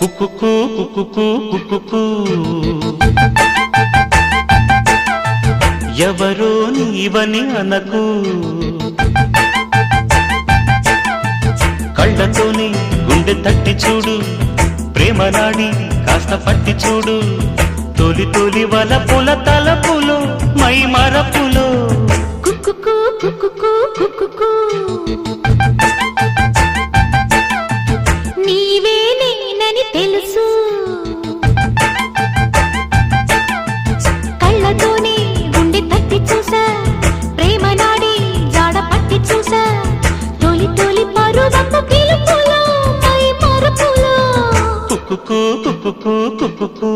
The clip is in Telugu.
కుక్కుకు కుక్కుకు కుక్కుకు ఎవరో నీవని అనకు కళ్ళతోని గుండె తట్టి చూడు ప్రేమ నాడి కాస్త పట్టి చూడు తొలి తొలి వలపుల తలపులో మై మరపులో కుక్కుకు కుక్కుకు కుక్కుకు నీవే నేనని తెలుసు కళ్ళతోనే గుండె తట్టి చూసా ప్రేమ నాడి జాడ పట్టి చూసా తొలి తొలి పరువపు పిలుపులో మై మరపులో కుక్కుకు కుక్కుకు కుక్కుకు